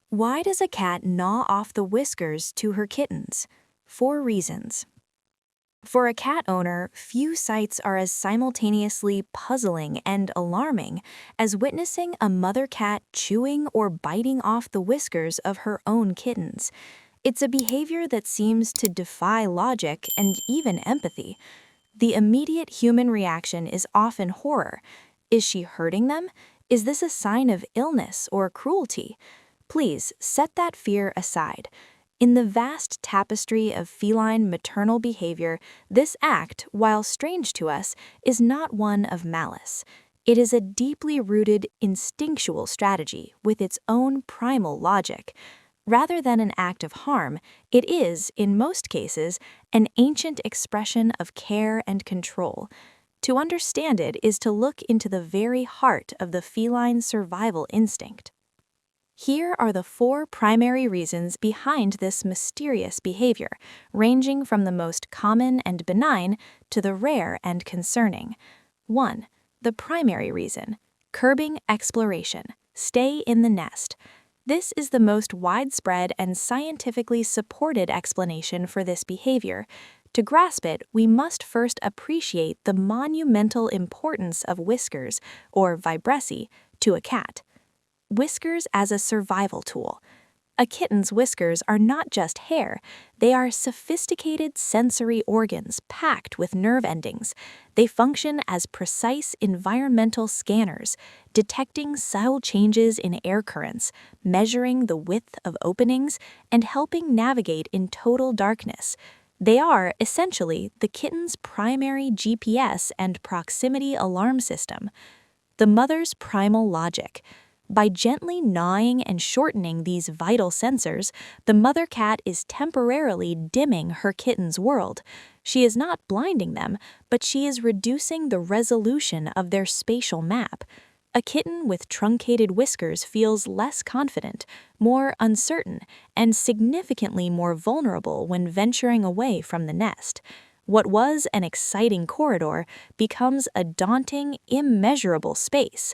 Why does a cat gnaw off the whiskers to her kittens? 4 reasons. For a cat owner, few sights are as simultaneously puzzling and alarming as witnessing a mother cat chewing or biting off the whiskers of her own kittens. It's a behavior that seems to defy logic and even empathy. The immediate human reaction is often horror. Is she hurting them? Is this a sign of illness or cruelty? Please set that fear aside. In the vast tapestry of feline maternal behavior, this act, while strange to us, is not one of malice. It is a deeply rooted instinctual strategy with its own primal logic. Rather than an act of harm, it is, in most cases, an ancient expression of care and control. To understand it is to look into the very heart of the feline survival instinct. Here are the 4 primary reasons behind this mysterious behavior, ranging from the most common and benign to the rare and concerning. 1. The primary reason: curbing exploration. Stay in the nest. This is the most widespread and scientifically supported explanation for this behavior. To grasp it, we must first appreciate the monumental importance of whiskers, or vibrissae, to a cat. Whiskers as a survival tool. A kitten's whiskers are not just hair, they are sophisticated sensory organs packed with nerve endings. They function as precise environmental scanners, detecting subtle changes in air currents, measuring the width of openings, and helping navigate in total darkness. They are, essentially, the kitten's primary GPS and proximity alarm system. The mother's primal logic. By gently gnawing and shortening these vital sensors, the mother cat is temporarily dimming her kitten's world. She is not blinding them, but she is reducing the resolution of their spatial map. A kitten with truncated whiskers feels less confident, more uncertain, and significantly more vulnerable when venturing away from the nest. What was an exciting corridor becomes a daunting, immeasurable space.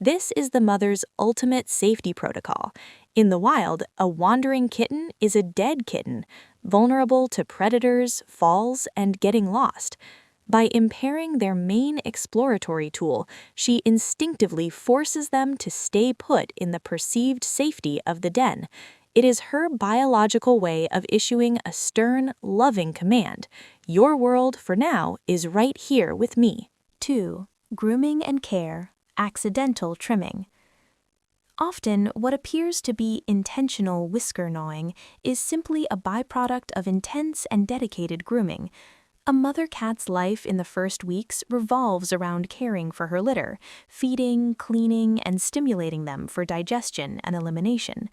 This is the mother's ultimate safety protocol. In the wild, a wandering kitten is a dead kitten, vulnerable to predators, falls, and getting lost. By impairing their main exploratory tool, she instinctively forces them to stay put in the perceived safety of the den. It is her biological way of issuing a stern, loving command. Your world, for now, is right here with me. 2. Grooming and care. Accidental trimming. Often, what appears to be intentional whisker gnawing is simply a byproduct of intense and dedicated grooming. A mother cat's life in the first weeks revolves around caring for her litter, feeding, cleaning, and stimulating them for digestion and elimination.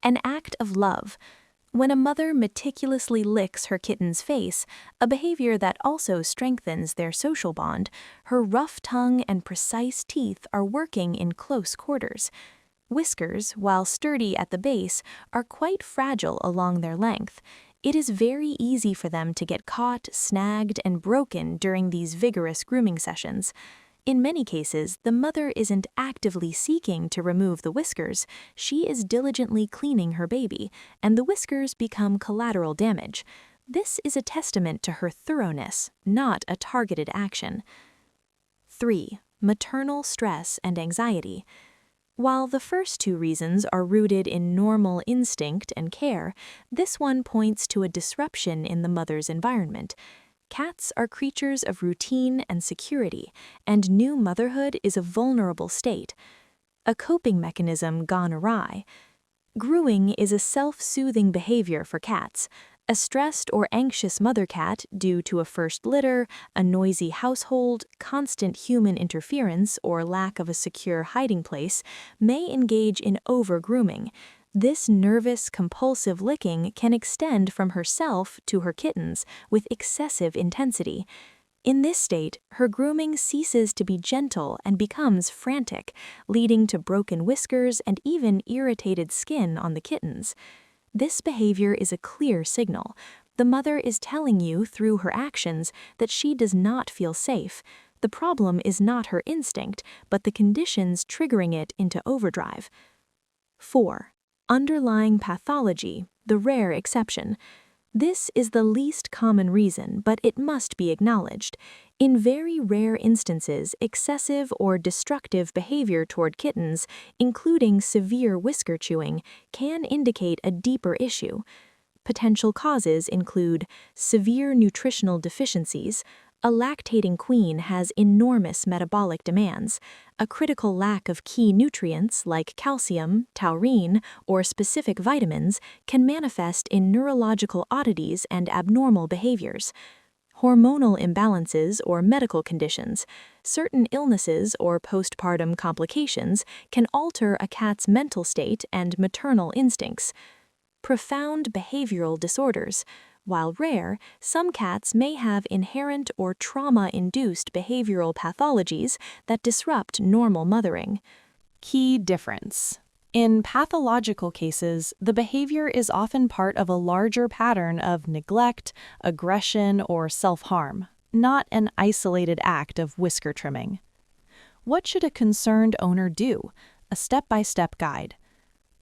An act of love. When a mother meticulously licks her kitten's face, a behavior that also strengthens their social bond, her rough tongue and precise teeth are working in close quarters. Whiskers, while sturdy at the base, are quite fragile along their length. It is very easy for them to get caught, snagged, and broken during these vigorous grooming sessions. In many cases, the mother isn't actively seeking to remove the whiskers, she is diligently cleaning her baby, and the whiskers become collateral damage. This is a testament to her thoroughness, not a targeted action. 3. Maternal stress and anxiety. While the first 2 reasons are rooted in normal instinct and care, this one points to a disruption in the mother's environment. Cats are creatures of routine and security, and new motherhood is a vulnerable state. A coping mechanism gone awry. Grooming is a self-soothing behavior for cats. A stressed or anxious mother cat, due to a first litter, a noisy household, constant human interference, or lack of a secure hiding place, may engage in over-grooming. This nervous, compulsive licking can extend from herself to her kittens with excessive intensity. In this state, her grooming ceases to be gentle and becomes frantic, leading to broken whiskers and even irritated skin on the kittens. This behavior is a clear signal. The mother is telling you through her actions that she does not feel safe. The problem is not her instinct, but the conditions triggering it into overdrive. 4. underlying pathology, the rare exception. This is the least common reason, but it must be acknowledged. In very rare instances, excessive or destructive behavior toward kittens, including severe whisker chewing, can indicate a deeper issue. Potential causes include severe nutritional deficiencies. A lactating queen has enormous metabolic demands. A critical lack of key nutrients like calcium, taurine, or specific vitamins can manifest in neurological oddities and abnormal behaviors. Hormonal imbalances or medical conditions. Certain illnesses or postpartum complications can alter a cat's mental state and maternal instincts. Profound behavioral disorders. While rare, some cats may have inherent or trauma-induced behavioral pathologies that disrupt normal mothering. Key difference. In pathological cases, the behavior is often part of a larger pattern of neglect, aggression, or self-harm, not an isolated act of whisker trimming. What should a concerned owner do? A step-by-step guide.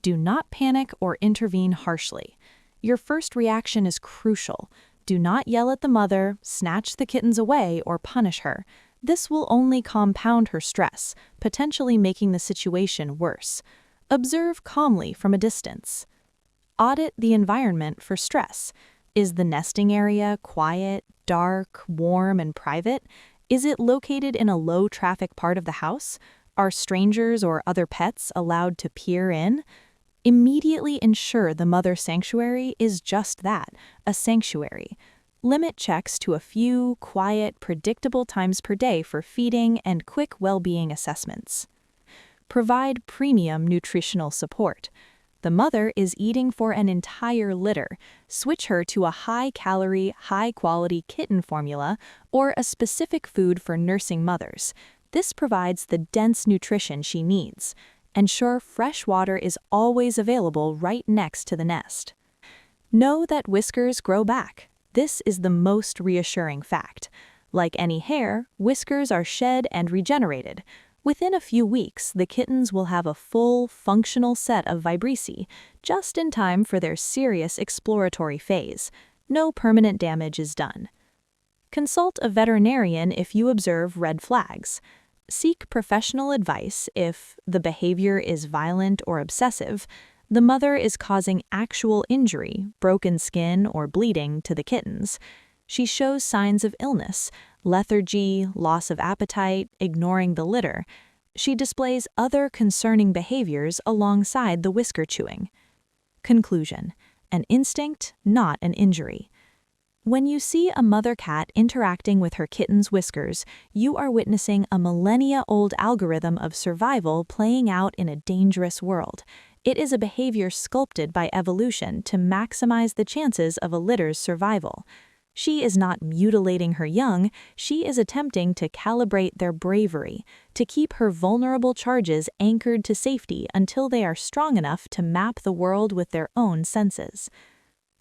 Do not panic or intervene harshly. Your first reaction is crucial. Do not yell at the mother, snatch the kittens away, or punish her. This will only compound her stress, potentially making the situation worse. Observe calmly from a distance. Audit the environment for stress. Is the nesting area quiet, dark, warm, and private? Is it located in a low-traffic part of the house? Are strangers or other pets allowed to peer in? Immediately ensure the mother sanctuary is just that, a sanctuary. Limit checks to a few, quiet, predictable times per day for feeding and quick well-being assessments. Provide premium nutritional support. The mother is eating for an entire litter. Switch her to a high-calorie, high-quality kitten formula or a specific food for nursing mothers. This provides the dense nutrition she needs. Ensure fresh water is always available right next to the nest. Know that whiskers grow back. This is the most reassuring fact. Like any hair, whiskers are shed and regenerated. Within a few weeks, the kittens will have a full, functional set of vibrissae, just in time for their serious exploratory phase. No permanent damage is done. Consult a veterinarian if you observe red flags. Seek professional advice if the behavior is violent or obsessive, the mother is causing actual injury, broken skin, or bleeding to the kittens. She shows signs of illness, lethargy, loss of appetite, ignoring the litter. She displays other concerning behaviors alongside the whisker chewing. Conclusion: an instinct, not an injury. When you see a mother cat interacting with her kitten's whiskers, you are witnessing a millennia-old algorithm of survival playing out in a dangerous world. It is a behavior sculpted by evolution to maximize the chances of a litter's survival. She is not mutilating her young, she is attempting to calibrate their bravery, to keep her vulnerable charges anchored to safety until they are strong enough to map the world with their own senses.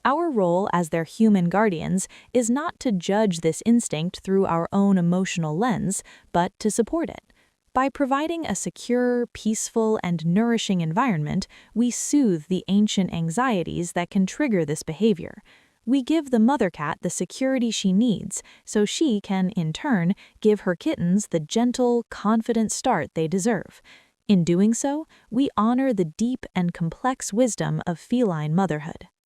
Our role as their human guardians is not to judge this instinct through our own emotional lens, but to support it. By providing a secure, peaceful, and nourishing environment, we soothe the ancient anxieties that can trigger this behavior. We give the mother cat the security she needs, so she can, in turn, give her kittens the gentle, confident start they deserve. In doing so, we honor the deep and complex wisdom of feline motherhood.